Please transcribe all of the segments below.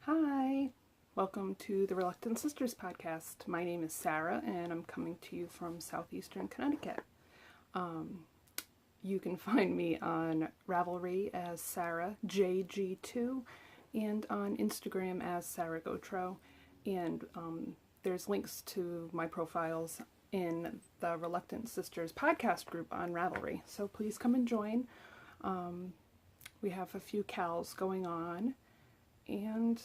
Hi, welcome to the Reluctant Sisters podcast. My name is Sarah and I'm coming to you from southeastern Connecticut. You can find me on Ravelry as Sarah JG2 and on Instagram as Sarah Gautreaux. And there's links to my profiles in the Reluctant Sisters podcast group on Ravelry. So please come and join. We have a few cows going on. And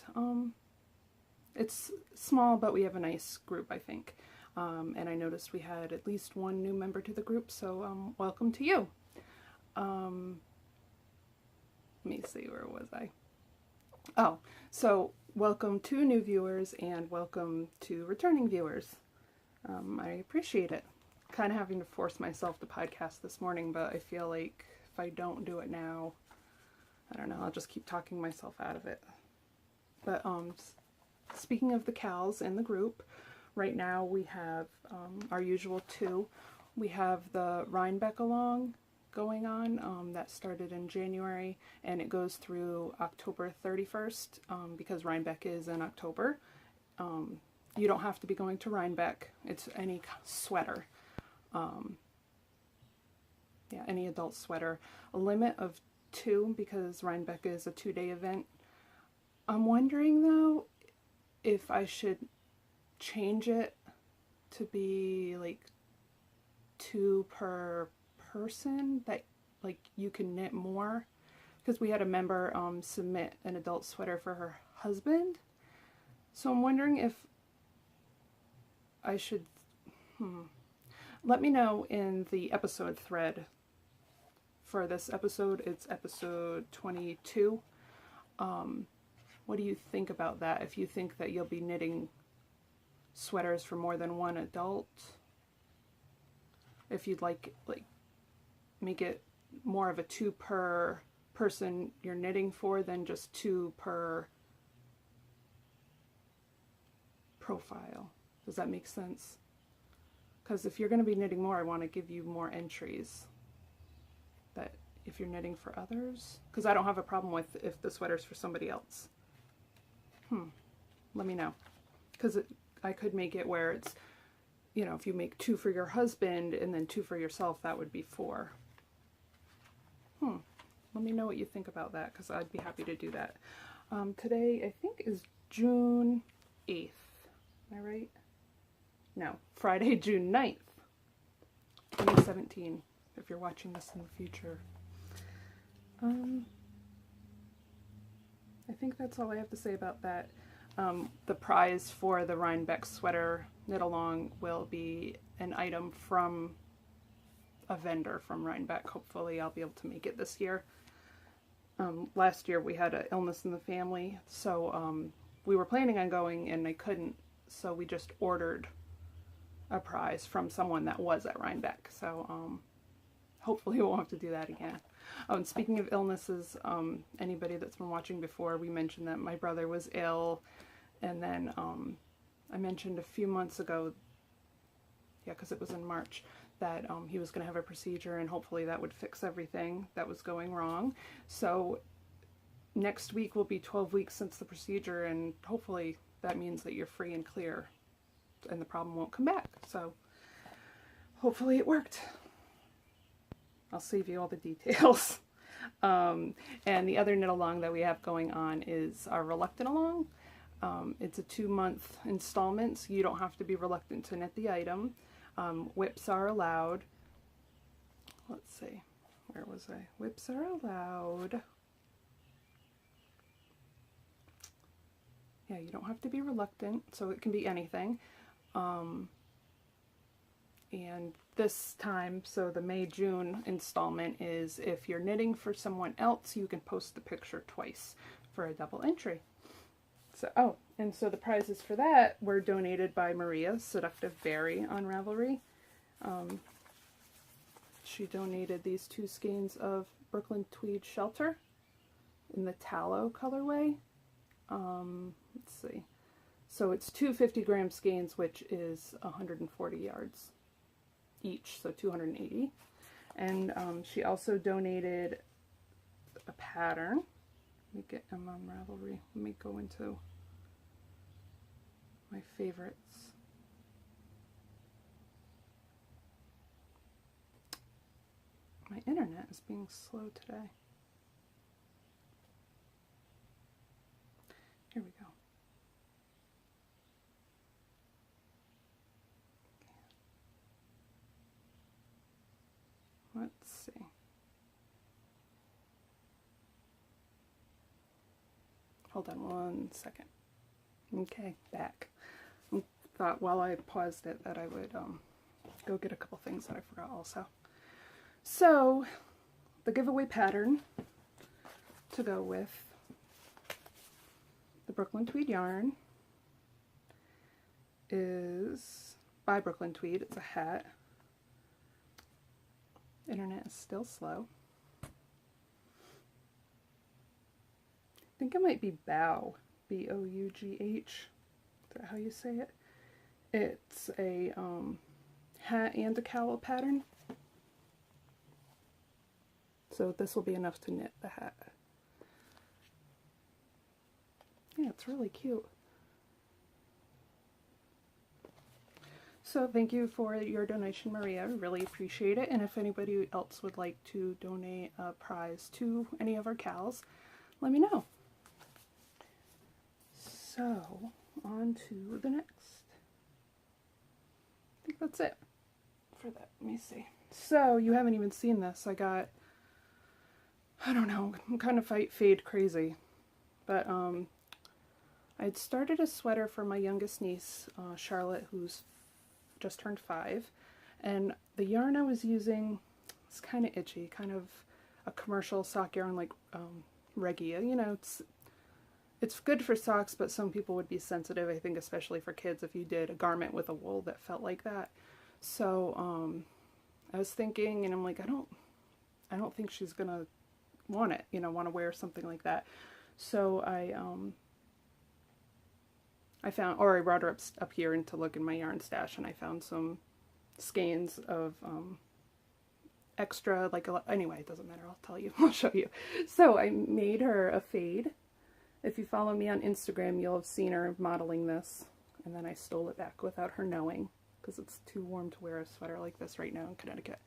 it's small, but we have a nice group, I think. And I noticed we had at least one new member to the group, so welcome to you. Let me see, where was I? Oh, so welcome to new viewers and welcome to returning viewers. I appreciate it. Kind of having to force myself to podcast this morning, but I feel like if I don't do it now, I don't know, I'll just keep talking myself out of it. But speaking of the cows in the group, right now we have our usual two. We have the Rhinebeck along going on that started in January and it goes through October 31st because Rhinebeck is in October. You don't have to be going to Rhinebeck. It's any sweater. Any adult sweater. A limit of 2 because Rhinebeck is a 2-day event. I'm wondering though if I should change it to be like 2 per person, that like you can knit more, because we had a member submit an adult sweater for her husband. So I'm wondering if I should let me know in the episode thread for this episode. It's episode 22. What do you think about that? If you think that you'll be knitting sweaters for more than one adult, if you'd like make it more of a 2 per person you're knitting for than just 2 per profile. Does that make sense? Because if you're going to be knitting more, I want to give you more entries. That if you're knitting for others, because I don't have a problem with if the sweater's for somebody else. Let me know, because I could make it where it's, you know, if you make 2 for your husband and then 2 for yourself, that would be 4. Let me know what you think about that, because I'd be happy to do that. Today, I think, is June 8th. Am I right? No, Friday, June 9th, 2017, if you're watching this in the future. I think that's all I have to say about that. The prize for the Rhinebeck sweater knit along will be an item from a vendor from Rhinebeck. Hopefully I'll be able to make it this year. Last year we had an illness in the family, so we were planning on going and I couldn't, so we just ordered a prize from someone that was at Rhinebeck. So hopefully we won't have to do that again. And speaking of illnesses, anybody that's been watching before, we mentioned that my brother was ill, and then I mentioned a few months ago, because it was in March, that he was going to have a procedure and hopefully that would fix everything that was going wrong. So next week will be 12 weeks since the procedure, and hopefully that means that you're free and clear and the problem won't come back. So hopefully it worked. I'll save you all the details. And the other knit along that we have going on is our Reluctant along. It's a 2-month installment, so you don't have to be reluctant to knit the item. Whips are allowed. Let's see, where was I? Whips are allowed. Yeah, you don't have to be reluctant, so it can be anything. And this time, so the May-June installment is if you're knitting for someone else, you can post the picture twice for a double entry. So, and so the prizes for that were donated by Maria Seductive Berry on Ravelry. She donated these 2 skeins of Brooklyn Tweed Shelter in the tallow colorway. Let's see. So it's 2 50-gram skeins, which is 140 yards each, so 280. And she also donated a pattern Let me get them on Ravelry. Let me go into my favorites. My internet is being slow today. Here we go. Let's see. Hold on one second. Okay, back. I thought while I paused it that I would go get a couple things that I forgot also. So, the giveaway pattern to go with the Brooklyn Tweed yarn is by Brooklyn Tweed. It's a hat. Internet is still slow. I think it might be Bough, B-O-U-G-H. Is that how you say it? It's a hat and a cowl pattern. So this will be enough to knit the hat. Yeah, it's really cute. So thank you for your donation, Maria. I really appreciate it. And if anybody else would like to donate a prize to any of our cows, let me know. So, on to the next. I think that's it for that. Let me see. So, you haven't even seen this. I got, I don't know, I'm kind of fade crazy. But, I'd started a sweater for my youngest niece, Charlotte, who's just turned 5. And the yarn I was using is kind of itchy, kind of a commercial sock yarn like Regia. You know, it's good for socks, but some people would be sensitive, I think, especially for kids, if you did a garment with a wool that felt like that. So I was thinking, and I'm like, I don't think she's gonna want it, you know, want to wear something like that. So I found, or I brought her up here and to look in my yarn stash, and I found some skeins of extra, like, anyway, it doesn't matter, I'll tell you, I'll show you. So I made her a fade. If you follow me on Instagram, you'll have seen her modeling this, and then I stole it back without her knowing, because it's too warm to wear a sweater like this right now in Connecticut.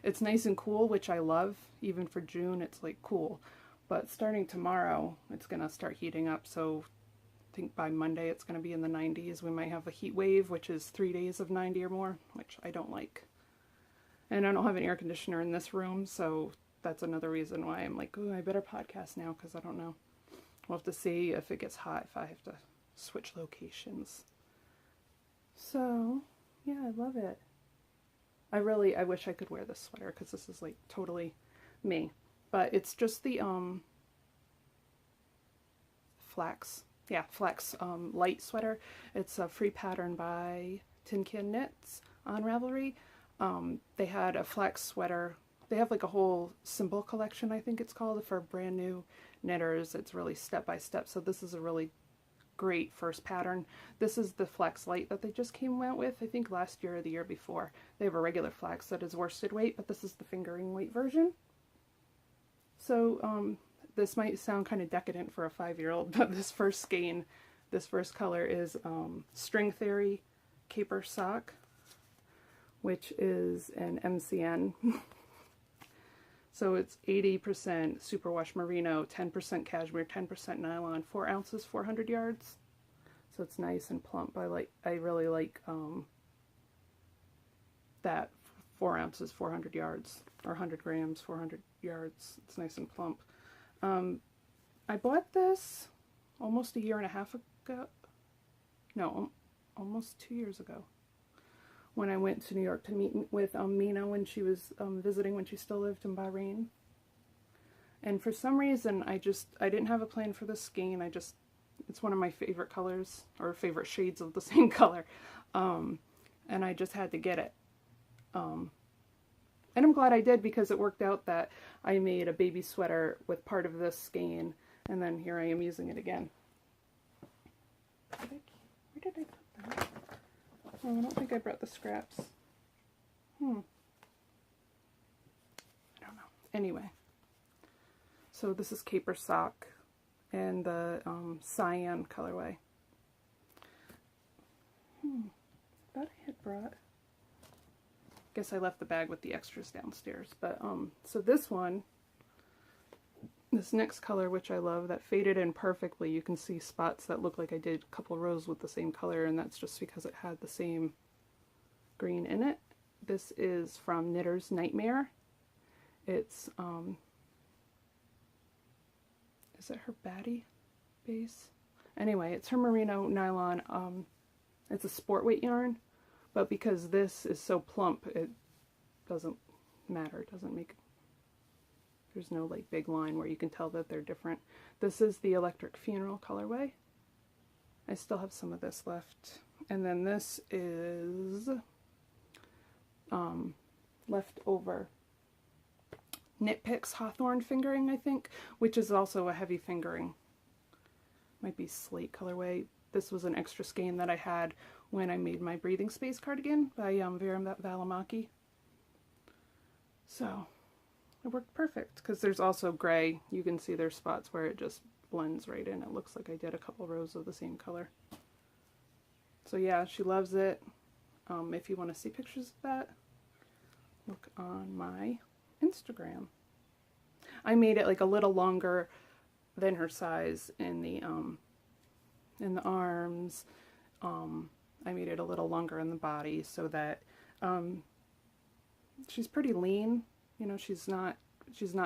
It's nice and cool, which I love. Even for June, it's like cool. But starting tomorrow, it's going to start heating up, so I think by Monday it's going to be in the 90s. We might have a heat wave, which is 3 days of 90 or more, which I don't like. And I don't have an air conditioner in this room, so that's another reason why I'm like, oh, I better podcast now, because I don't know. We'll have to see if it gets hot, if I have to switch locations. So, yeah, I love it. I wish I could wear this sweater, because this is like totally me. But it's just the flax light sweater. It's a free pattern by Tin Can Knits on Ravelry. They had a flax sweater. They have like a whole symbol collection, I think it's called, for brand new knitters. It's really step by step. So this is a really great first pattern. This is the flax light that they just came out with, I think last year or the year before. They have a regular flax that is worsted weight, but this is the fingering weight version. So this might sound kind of decadent for a 5-year-old, but this first skein, this first color is String Theory Caper Sock, which is an MCN. So it's 80% superwash merino, 10% cashmere, 10% nylon, 4 ounces, 400 yards. So it's nice and plump. I really like that 4 ounces, 400 yards, or 100 grams, 400 yards. It's nice and plump. I bought this almost 1.5 years ago. No, almost 2 years ago, when I went to New York to meet with Mina when she was visiting, when she still lived in Bahrain. And for some reason, I didn't have a plan for this skein. It's one of my favorite colors, or favorite shades of the same color. And I just had to get it. And I'm glad I did, because it worked out that I made a baby sweater with part of this skein, and then here I am using it again. Where did I put that? Oh, I don't think I brought the scraps. I don't know. Anyway, so this is Caper Sock. and the cyan colorway. Thought I had brought, guess I left the bag with the extras downstairs, but so this one, this next color, which I love, that faded in perfectly. You can see spots that look like I did a couple rows with the same color, and that's just because it had the same green in it. This is from Knitter's Nightmare. It's is it her baddie base? Anyway, it's her merino nylon. It's a sport weight yarn, but because this is so plump, it doesn't matter. It doesn't make, there's no like big line where you can tell that they're different. This is the Electric Funeral colorway. I still have some of this left. And then this is leftover Knit Picks Hawthorne fingering, I think, which is also a heavy fingering. Might be slate colorway. This was an extra skein that I had when I made my Breathing Space cardigan by Vera Valimaki. So it worked perfect because there's also gray. You can see there's spots where it just blends right in. It looks like I did a couple rows of the same color. So yeah, she loves it. If you want to see pictures of that, look on my Instagram. I made it like a little longer than her size in the arms. I made it a little longer in the body so that she's pretty lean. You know, she's not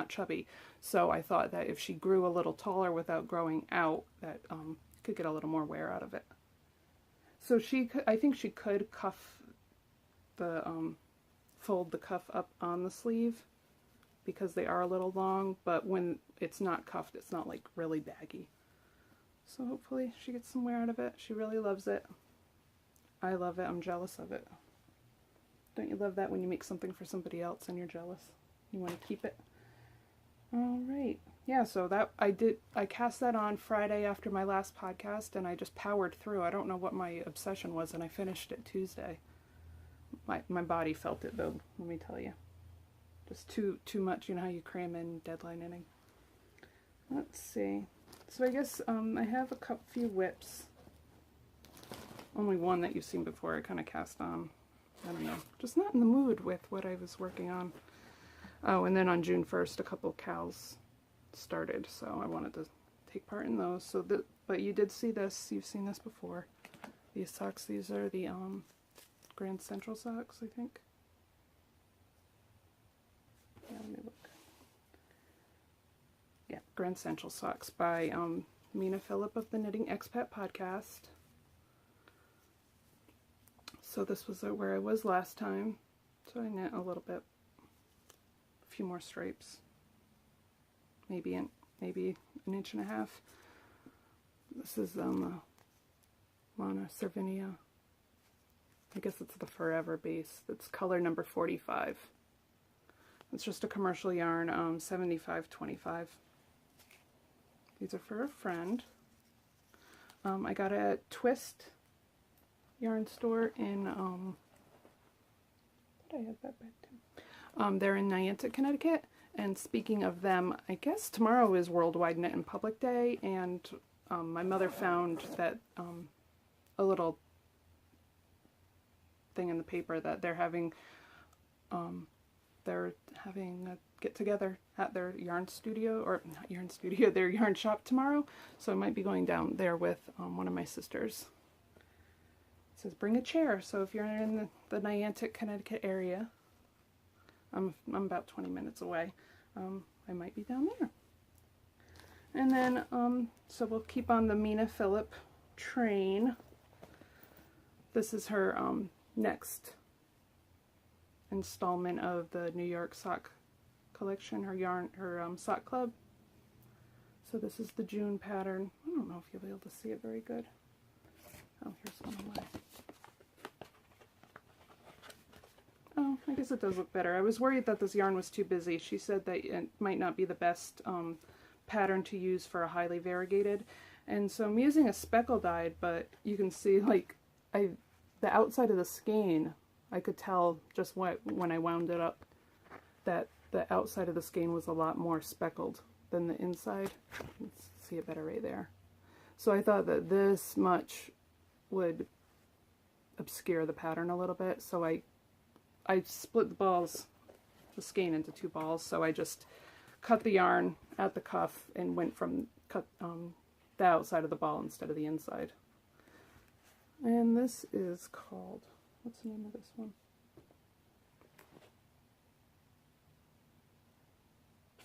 chubby. So I thought that if she grew a little taller without growing out, that could get a little more wear out of it. So I think she could cuff the fold the cuff up on the sleeve because they are a little long, but when it's not cuffed, it's not like really baggy. So hopefully she gets some wear out of it. She really loves it. I love it. I'm jealous of it. Don't you love that when you make something for somebody else and you're jealous? You want to keep it? All right. Yeah, so that I cast that on Friday after my last podcast, and I just powered through. I don't know what my obsession was, and I finished it Tuesday. My body felt it though, let me tell you. Just too much, you know how you cram in deadline knitting. Let's see. So I guess I have a few whips. Only one that you've seen before I kind of cast on. I don't know. Just not in the mood with what I was working on. Oh, and then on June 1st, a couple cows started, so I wanted to take part in those. So, but you did see this. You've seen this before. These socks. These are the Grand Central socks, I think. Yeah, let me look. Yeah, Grand Central socks by Mina Phillip of the Knitting Expat Podcast. So this was where I was last time. So I knit a little bit, a few more stripes, maybe an inch and a half. This is Lana Cervinia. I guess it's the Forever base. It's color number 45. It's just a commercial yarn, 75.25. These are for a friend. I got it at Twist yarn store in, did I have that back too? They're in Niantic, Connecticut. And speaking of them, I guess tomorrow is Worldwide Knit in Public Day, and my mother found that a little thing in the paper that they're having a get-together at their yarn studio, or not yarn studio, their yarn shop tomorrow. So I might be going down there with one of my sisters. It says bring a chair, so if you're in the Niantic, Connecticut area, I'm about 20 minutes away, I might be down there. And then, so we'll keep on the Mina Phillip train. This is her next installment of the New York sock collection, her sock club. So this is the June pattern. I don't know if you'll be able to see it very good. Oh, here's one of my. Oh, I guess it does look better. I was worried that this yarn was too busy. She said that it might not be the best pattern to use for a highly variegated. And so I'm using a speckle dyed, but you can see like the outside of the skein, I could tell just when I wound it up that the outside of the skein was a lot more speckled than the inside. Let's see it better right there. So I thought that this much would obscure the pattern a little bit, so I split the skein into 2 balls, so I just cut the yarn at the cuff and went from the outside of the ball instead of the inside. And this is called, what's the name of this one?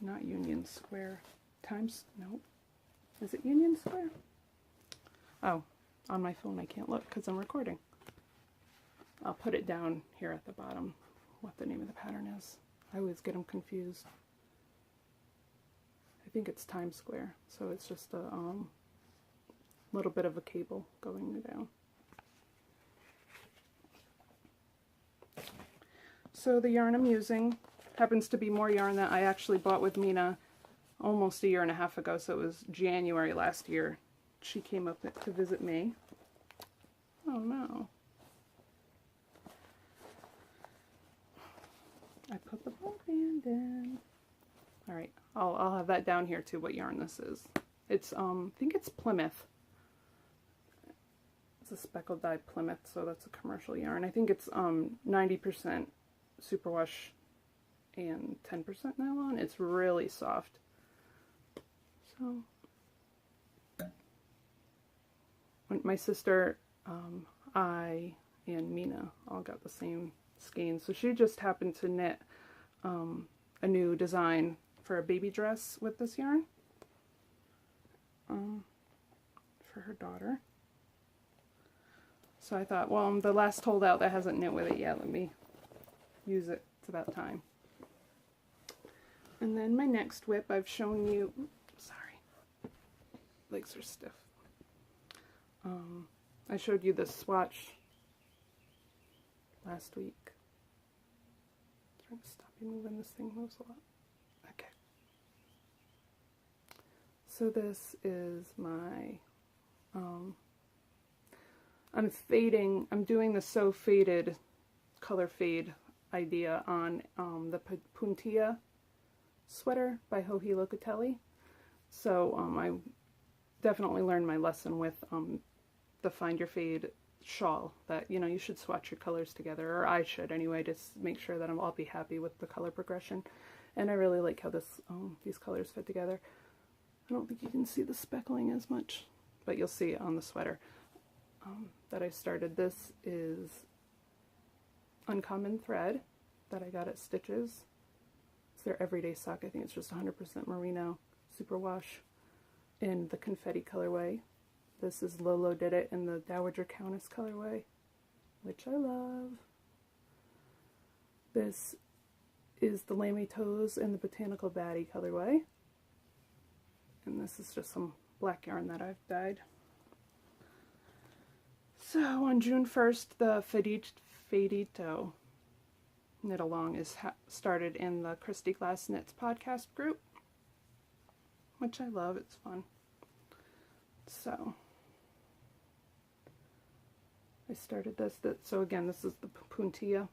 Not Union Square. Nope. Is it Union Square? Oh, on my phone I can't look because I'm recording. I'll put it down here at the bottom, what the name of the pattern is. I always get them confused. I think it's Times Square, so it's just a little bit of a cable going down. So the yarn I'm using happens to be more yarn that I actually bought with Mina almost 1.5 years ago, so it was January last year. She came up to visit me. Oh no. I put the ball band in. Alright, I'll have that down here too, what yarn this is. It's, I think it's Plymouth. It's a speckled dye Plymouth, so that's a commercial yarn. I think it's 90% superwash and 10% nylon. It's really soft. So, when my sister, I, and Mina all got the same skein, so she just happened to knit a new design for a baby dress with this yarn for her daughter. So I thought, well, I'm the last holdout that hasn't knit with it yet. Let me use it. It's about time. And then my next whip, I've shown you, sorry, legs are stiff. I showed you this swatch last week. I'm trying to stop you moving, this thing moves a lot. Okay. So this is my, I'm doing the So Faded color fade idea on the Puntilla sweater by Joji Locatelli. So I definitely learned my lesson with the Find Your Fade shawl, that, you know, you should swatch your colors together, or I should anyway, to make sure that I'll be happy with the color progression. And I really like how this these colors fit together. I don't think you can see the speckling as much, but you'll see it on the sweater that I started. This is Uncommon Thread that I got at Stitches. It's their everyday sock. I think it's just 100% merino superwash in the confetti colorway. This is Lolo Did It in the Dowager Countess colorway, which I love. This is the Lamy Toes in the Botanical Baddie colorway. And this is just some black yarn that I've dyed. So on June 1st, the Fadito Knit Along is started in the Christy Glass Knits podcast group, which I love. It's fun. So I started this. So again, this is the Puntilla.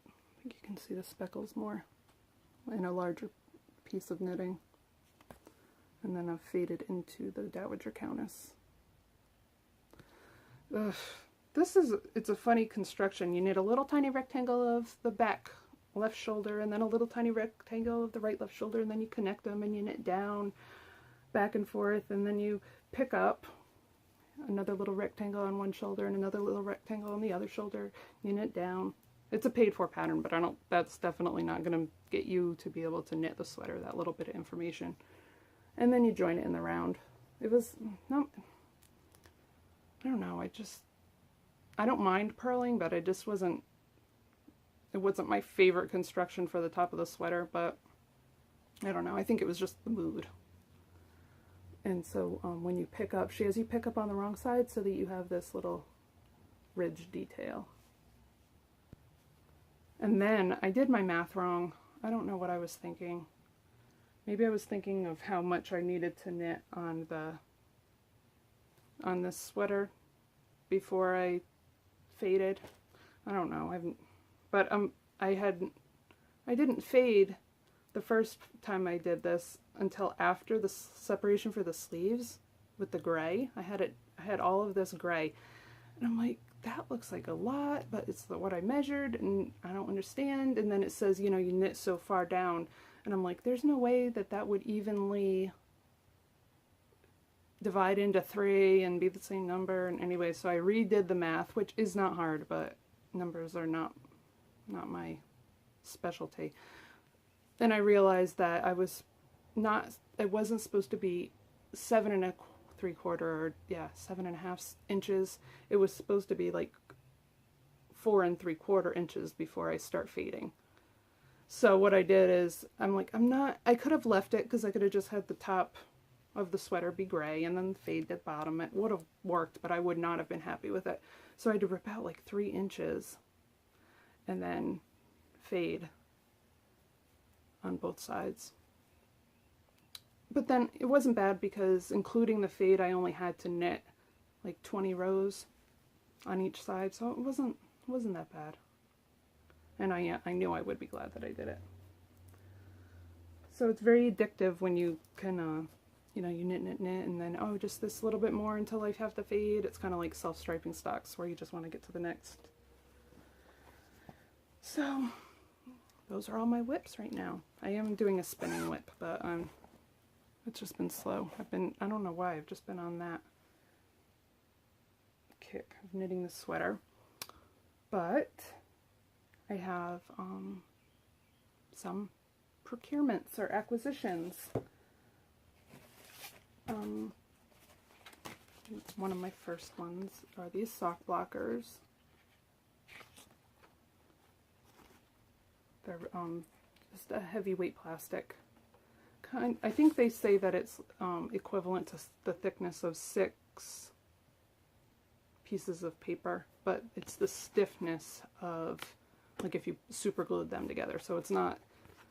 I think you can see the speckles more in a larger piece of knitting. And then I've faded into the Dowager Countess. Ugh. It's a funny construction. You knit a little tiny rectangle of the back left shoulder, and then a little tiny rectangle of the right left shoulder, and then you connect them and you knit down, back and forth, and then you pick up another little rectangle on one shoulder and another little rectangle on the other shoulder. You knit down. It's a paid-for pattern, but that's definitely not going to get you to be able to knit the sweater, that little bit of information. And then you join it in the round. It was, no, I don't know, I don't mind purling, but it wasn't my favorite construction for the top of the sweater, but I don't know, I think it was just the mood. And so when you pick up, she has you pick up on the wrong side so that you have this little ridge detail. And then I did my math wrong. I don't know what I was thinking. Maybe I was thinking of how much I needed to knit on this sweater before I faded. I don't know. I didn't fade the first time I did this until after the separation for the sleeves with the gray. I had all of this gray, and I'm like, that looks like a lot, but it's what I measured, and I don't understand. And then it says, you know, you knit so far down, and I'm like, there's no way that that would evenly divide into 3 and be the same number. And anyway, so I redid the math, which is not hard, but numbers are not my specialty. Then I realized that it wasn't supposed to be 7 3/4 or 7.5 inches. It was supposed to be like 4 3/4 inches before I start fading. So what I did is, I could have left it, because I could have just had the top of the sweater be gray and then fade at the bottom. It would have worked, but I would not have been happy with it. So I had to rip out like 3 inches and then fade on both sides. But then it wasn't bad, because including the fade, I only had to knit like 20 rows on each side, so it wasn't that bad. And I knew I would be glad that I did it. So it's very addictive when you can, you know, you knit, and then, oh, just this little bit more until I have the fade. It's kind of like self-striping stocks, where you just want to get to the next. So those are all my whips right now. I am doing a spinning whip, but it's just been slow. I don't know why, I've just been on that kick of knitting the sweater. But I have some procurements or acquisitions. One of my first ones are these sock blockers. They're just a heavyweight plastic. I think they say that it's equivalent to the thickness of 6 pieces of paper, but it's the stiffness of, like, if you super glued them together. So it's not,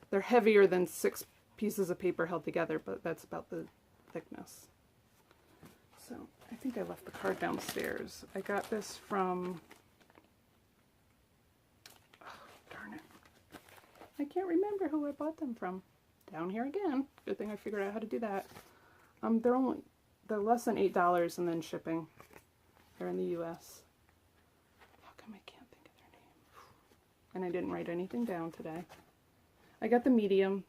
they're heavier than 6 pieces of paper held together, but that's about the thickness. So I think I left the card downstairs. I got this from, oh, darn it, I can't remember who I bought them from. Down here again. Good thing I figured out how to do that. They're less than $8 and then shipping. They're in the US. How come I can't think of their name? And I didn't write anything down today. I got the medium.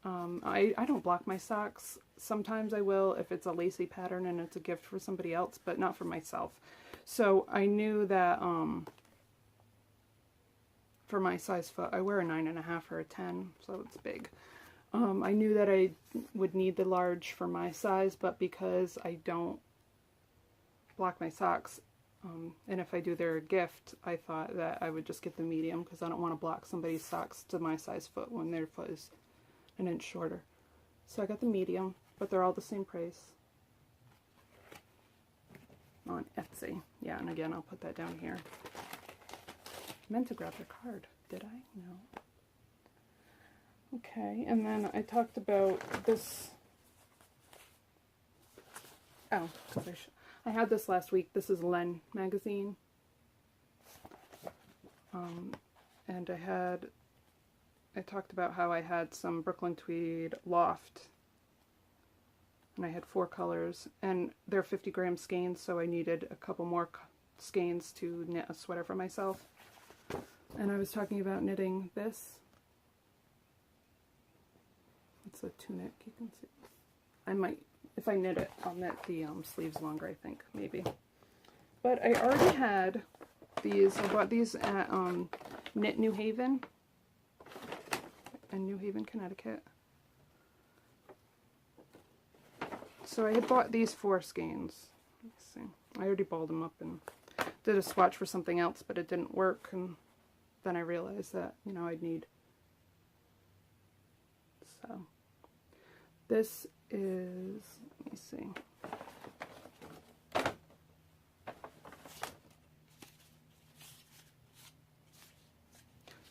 I don't block my socks. Sometimes I will if it's a lacy pattern and it's a gift for somebody else, but not for myself. So I knew that for my size foot, I wear a 9.5 or a 10, so it's big. I knew that I would need the large for my size, but because I don't block my socks, and if I do their gift, I thought that I would just get the medium, because I don't want to block somebody's socks to my size foot when their foot is an inch shorter. So I got the medium, but they're all the same price on Etsy. Yeah, and again, I'll put that down here. I meant to grab their card. Did I? No. Okay, and then I talked about this. Oh, because I had this last week. This is Len magazine. And I talked about how I had some Brooklyn Tweed Loft. And I had 4 colors. And they're 50-gram skeins, so I needed a couple more skeins to knit a sweater for myself. And I was talking about knitting this. It's a tunic, you can see. I might, if I knit it, I'll knit the sleeves longer, I think, maybe. But I already had these. I bought these at Knit New Haven in New Haven, Connecticut. So I had bought these 4 skeins. Let's see. I already balled them up and did a swatch for something else, but it didn't work. And then I realized that, you know, I'd need. So this is, let me see.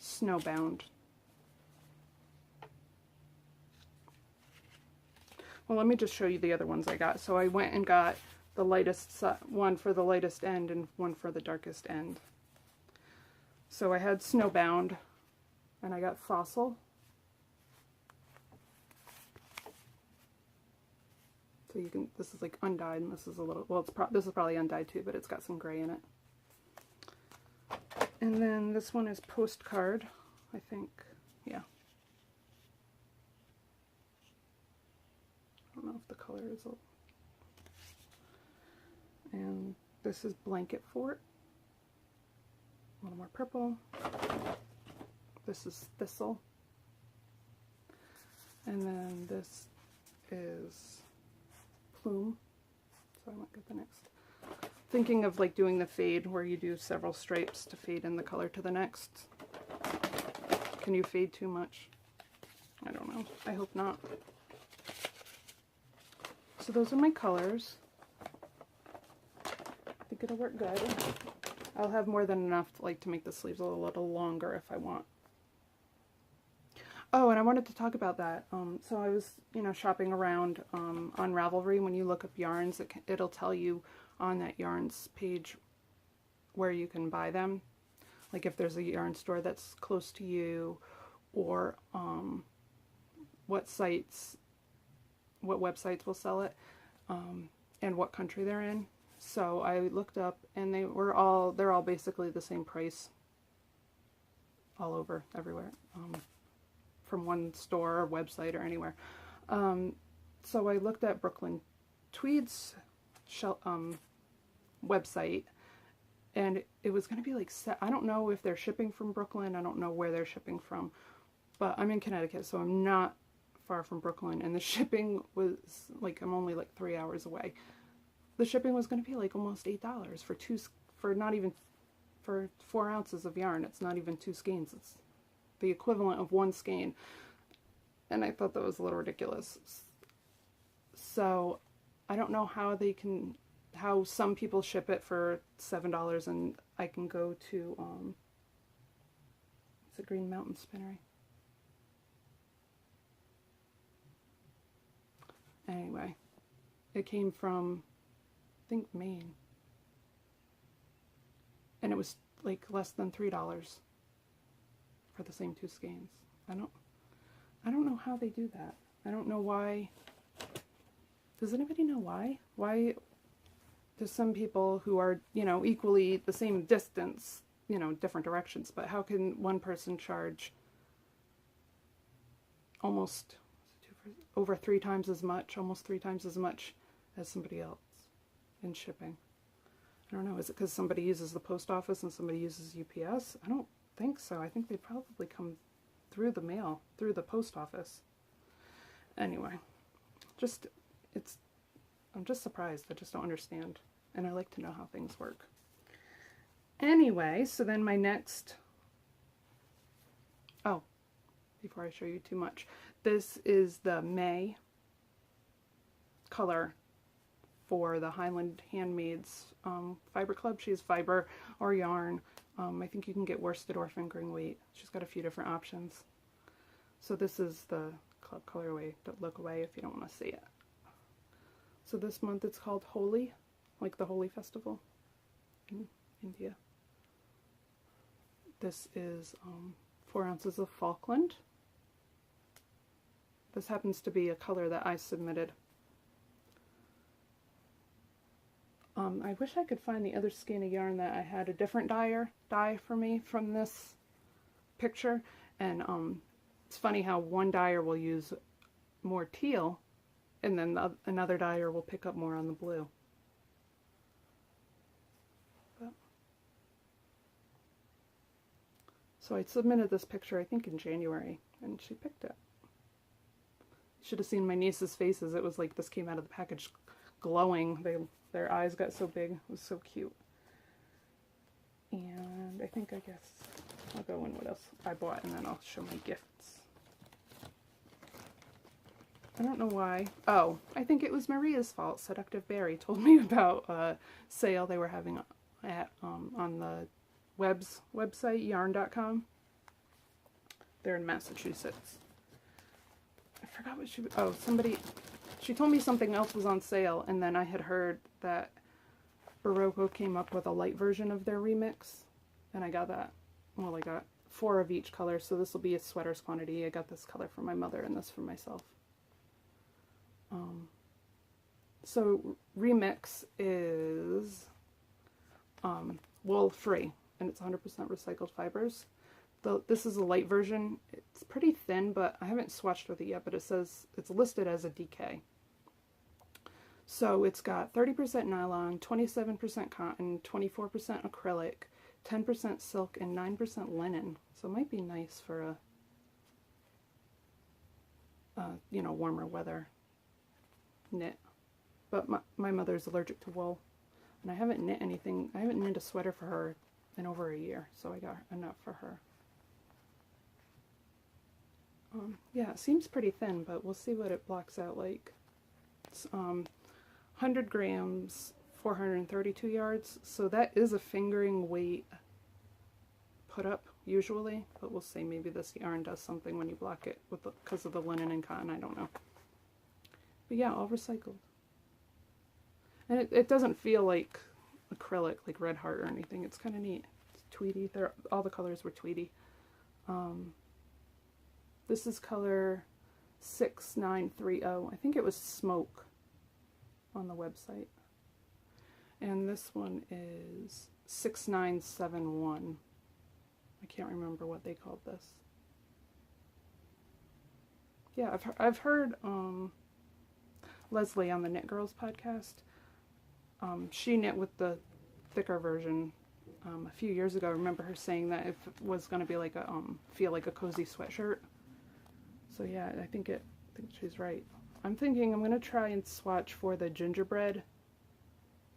Snowbound. Well, let me just show you the other ones I got. So I went and got the lightest one for the lightest end and one for the darkest end. So I had Snowbound and I got Fossil. So you can, this is like undyed, and this is a little, well, this is probably undyed too, but it's got some gray in it. And then this one is Postcard, I think, yeah. I don't know if the color is, and this is Blanket Fort, a little more purple. This is Thistle. And then this is Plume. So I might get the next. Thinking of like doing the fade where you do several stripes to fade in the color to the next. Can you fade too much? I don't know. I hope not. So those are my colors. I think it'll work good. I'll have more than enough to make the sleeves a little longer if I want. Oh, and I wanted to talk about that. So I was, shopping around on Ravelry. When you look up yarns, it'll tell you on that yarns page where you can buy them. Like if there's a yarn store that's close to you, or what websites will sell it, and what country they're in. So I looked up, and they're all basically the same price all over, everywhere. From one store or website or anywhere. So I looked at Brooklyn Tweed's website, and it was going to be like, I don't know if they're shipping from Brooklyn, I don't know where they're shipping from, but I'm in Connecticut, so I'm not far from Brooklyn, and the shipping was like, I'm only like 3 hours away. The shipping was going to be like almost $8 for 4 ounces of yarn. It's not even 2 skeins, it's the equivalent of 1 skein, and I thought that was a little ridiculous. So I don't know how some people ship it for $7, and I can go to it's a Green Mountain Spinnery. Anyway, it came from, I think, Maine, and it was like less than $3 for the same 2 skeins. I don't know how they do that. I don't know why. Does anybody know why? Why there's some people who are, equally the same distance, different directions, but how can one person charge almost over 3 times as much, almost 3 times as much as somebody else in shipping? I don't know. Is it because somebody uses the post office and somebody uses UPS? I don't think so. I think they probably come through the mail, through the post office. Anyway, I'm just surprised. I just don't understand, and I like to know how things work. Anyway, so then my next, before I show you too much, this is the May color for the Highland Handmaids Fiber Club. She has fiber or yarn. I think you can get worsted or fingering weight. She's got a few different options. So this is the club colorway. Don't look away if you don't want to see it. So this month it's called Holi, like the Holi festival in India. This is 4 ounces of Falkland. This happens to be a color that I submitted. I wish I could find the other skein of yarn that I had a different dye for me from this picture. And it's funny how one dyer will use more teal, and then another dyer will pick up more on the blue. So I submitted this picture, I think, in January, and she picked it. You should have seen my niece's faces. It was like this came out of the package glowing. Their eyes got so big. It was so cute. And I guess I'll go in what else I bought, and then I'll show my gifts. I don't know why. Oh, I think it was Maria's fault. Seductive Berry told me about a sale they were having at on the website, yarn.com. They're in Massachusetts. I forgot what she told me something else was on sale, and then I had heard that Barocco came up with a light version of their remix, and I got that. Well, I got 4 of each color, so this will be a sweater's quantity. I got this color for my mother and this for myself. So Remix is wool free, and it's 100% recycled fibers. This is a light version. It's pretty thin, but I haven't swatched with it yet, but it says it's listed as a DK. So it's got 30% nylon, 27% cotton, 24% acrylic, 10% silk, and 9% linen. So it might be nice for a, you know, warmer weather knit. But my mother's allergic to wool, and I haven't knit anything. I haven't knit a sweater for her in over a year, so I got enough for her. Yeah, it seems pretty thin, but we'll see what it blocks out like. It's 100 grams, 432 yards, so that is a fingering weight put up usually, but we'll see. Maybe this yarn does something when you block it with because of the linen and cotton, I don't know. But yeah, all recycled. And it doesn't feel like acrylic, like Red Heart or anything. It's kind of neat. It's tweedy. All the colors were tweedy. This is color 6930. I think it was Smoke on the website. And this one is 6971. I can't remember what they called this. Yeah, I've heard Leslie on the Knit Girls podcast. She knit with the thicker version a few years ago. I remember her saying that if it was going to be like a feel like a cozy sweatshirt. So yeah, I think she's right. I'm thinking I'm going to try and swatch for the gingerbread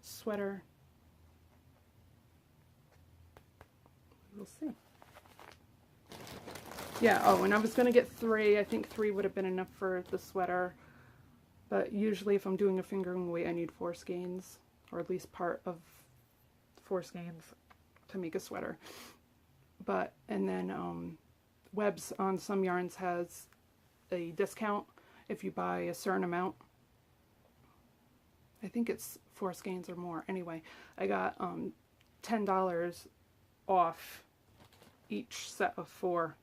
sweater. We'll see. Yeah, oh, and I was going to get 3. I think 3 would have been enough for the sweater. But usually if I'm doing a fingering weight, I need 4 skeins, or at least part of 4 skeins to make a sweater. But, and then Webs on some yarns has a discount if you buy a certain amount. I think it's 4 skeins or more. Anyway, I got $10 off each set of 4.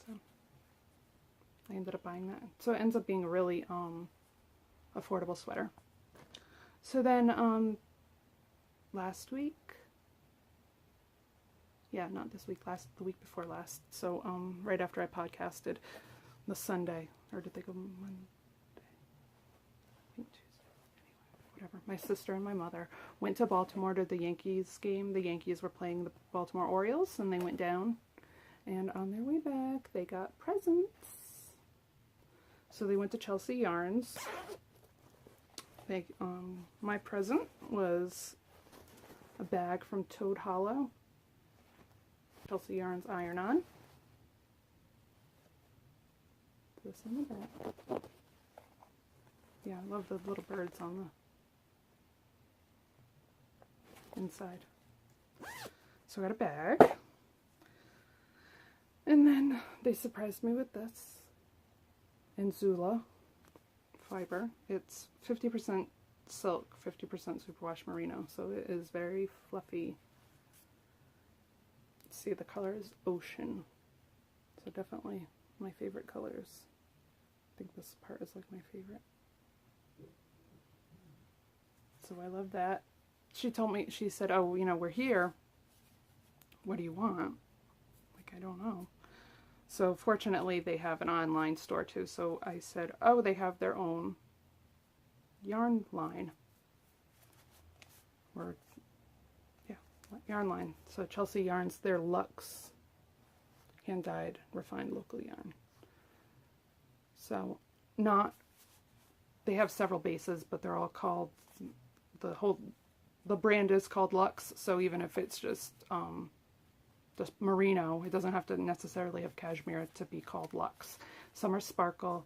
So I ended up buying that. So it ends up being a really affordable sweater. So then last week, yeah, not this week, the week before last. So right after I podcasted, the Sunday, or did they go Monday? I think Tuesday. Anyway, whatever. My sister and my mother went to Baltimore to the Yankees game. The Yankees were playing the Baltimore Orioles, and they went down. And on their way back, they got presents. So they went to Chelsea Yarns. My present was a bag from Toad Hollow. Chelsea Yarns iron-on. This on the back. Yeah, I love the little birds on the inside. So I got a bag. And then they surprised me with this. Inzula fiber. It's 50% silk, 50% superwash merino. So it is very fluffy. See, the color is ocean, so definitely my favorite colors. I think this part is like my favorite, so I love that. She told me, she said, oh, you know, we're here, what do you want? Like, I don't know. So fortunately they have an online store too, so I said, oh, they have their own yarn line, or yarn line. So Chelsea Yarns, their Luxe hand-dyed refined local yarn. So they have several bases, but they're all called, the brand is called Luxe. So even if it's just merino, it doesn't have to necessarily have cashmere to be called Luxe. Some are sparkle.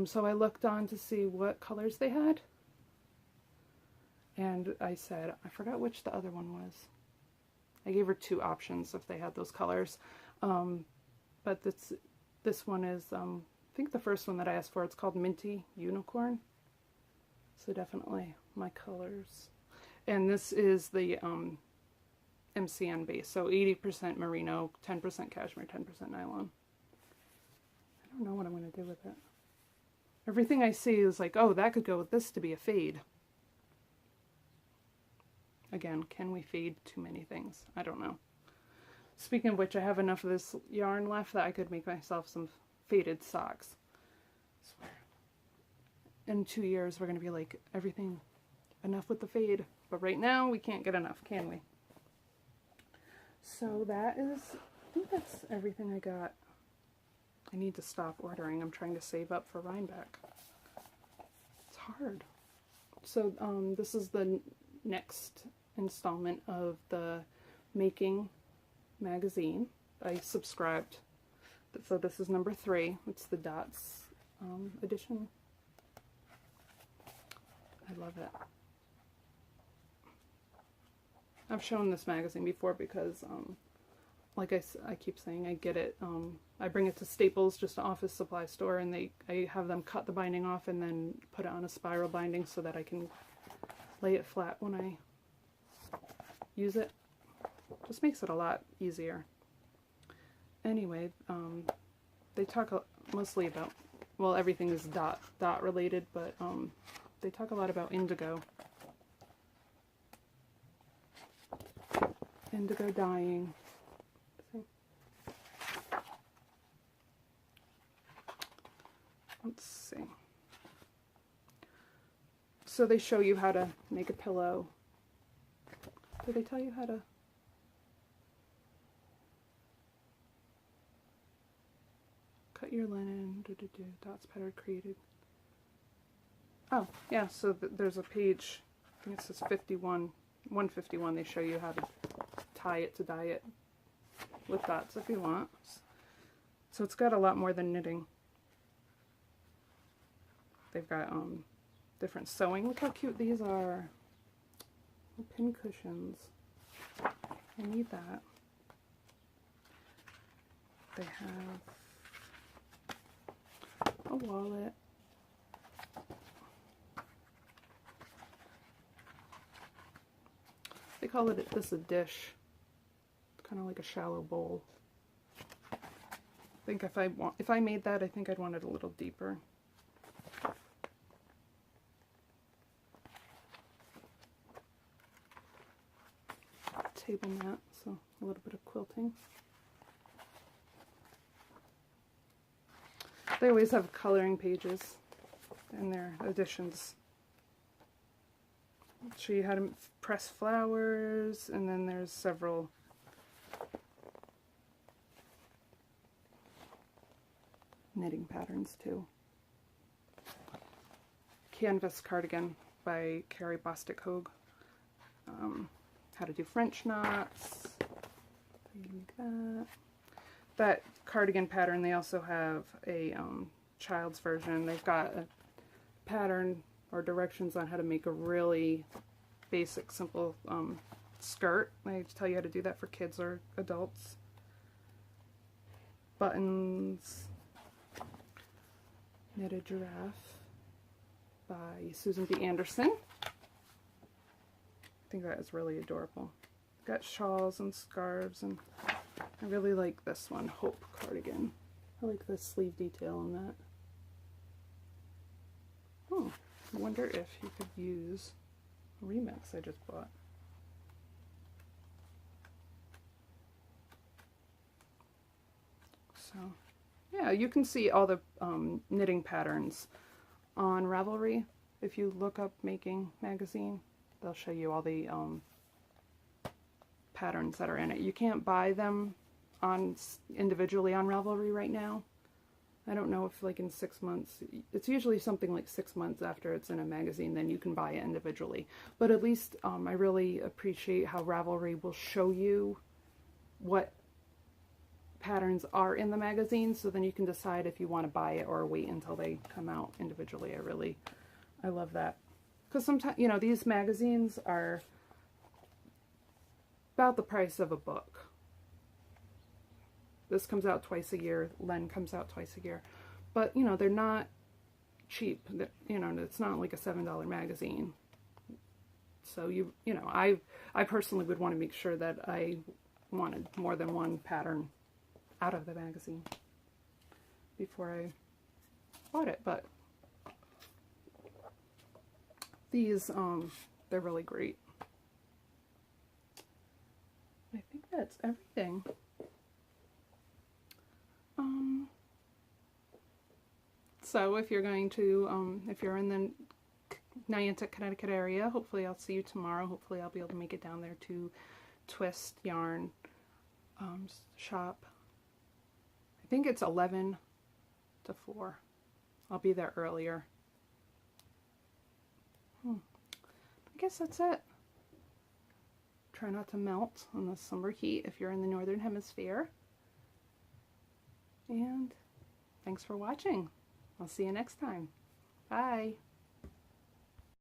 So I looked on to see what colors they had. And I said, I forgot which the other one was. I gave her 2 options if they had those colors. But this one is, I think the first one that I asked for, it's called Minty Unicorn. So definitely my colors. And this is the MCN base. So 80% merino, 10% cashmere, 10% nylon. I don't know what I'm going to do with it. Everything I see is like, oh, that could go with this to be a fade. Again, can we fade too many things? I don't know. Speaking of which, I have enough of this yarn left that I could make myself some faded socks. I swear. In 2 years, we're going to be like, everything, enough with the fade. But right now, we can't get enough, can we? So that is, I think that's everything I got. I need to stop ordering. I'm trying to save up for Rhinebeck. It's hard. So this is the next installment of the Making magazine. I subscribed. So this is number 3. It's the Dots edition. I love it. I've shown this magazine before because, like I keep saying, I get it. I bring it to Staples, just an office supply store, and I have them cut the binding off and then put it on a spiral binding so that I can lay it flat when I use it. Just makes it a lot easier. Anyway, they talk mostly about, well, everything is dot related, but they talk a lot about indigo. Indigo dyeing. Let's see. So they show you how to make a pillow. Did they tell you how to? Cut your linen, dots pattern created. Oh, yeah, so there's a page, I think it says 151, they show you how to tie it to dye it with dots if you want. So it's got a lot more than knitting. They've got different sewing. Look how cute these are. Pin cushions. I need that. They have a wallet. They call this a dish. It's kind of like a shallow bowl. I think if I made that, I think I'd want it a little deeper. Table mat, so a little bit of quilting. They always have coloring pages in their editions. Show you how to press flowers, and then there's several knitting patterns too. Canvas cardigan by Carrie Bostic Hogue. How to do French knots. Make that. That cardigan pattern, they also have a child's version. They've got a pattern or directions on how to make a really basic, simple skirt. They tell you how to do that for kids or adults. Buttons. Knitted Giraffe by Susan B. Anderson. I think that is really adorable. Got shawls and scarves, and I really like this one, Hope cardigan. I like the sleeve detail on that. Oh, I wonder if you could use a remix I just bought. So, yeah, you can see all the knitting patterns on Ravelry. If you look up Making Magazine, they'll show you all the patterns that are in it. You can't buy them individually on Ravelry right now. I don't know if like in 6 months, it's usually something like 6 months after it's in a magazine, then you can buy it individually. But at least I really appreciate how Ravelry will show you what patterns are in the magazine, so then you can decide if you want to buy it or wait until they come out individually. I love that. Because sometimes, you know, these magazines are about the price of a book. This comes out twice a year. Len comes out twice a year. But, you know, they're not cheap. You know, it's not like a $7 magazine. So, you know, I personally would want to make sure that I wanted more than one pattern out of the magazine before I bought it. But These, they're really great. I think that's everything. So if you're going to, if you're in the Niantic, Connecticut area, hopefully I'll see you tomorrow. Hopefully I'll be able to make it down there to Twist Yarn shop. I think it's 11 to 4. I'll be there earlier. I guess that's it. Try not to melt in the summer heat if you're in the Northern Hemisphere. And thanks for watching. I'll see you next time. Bye.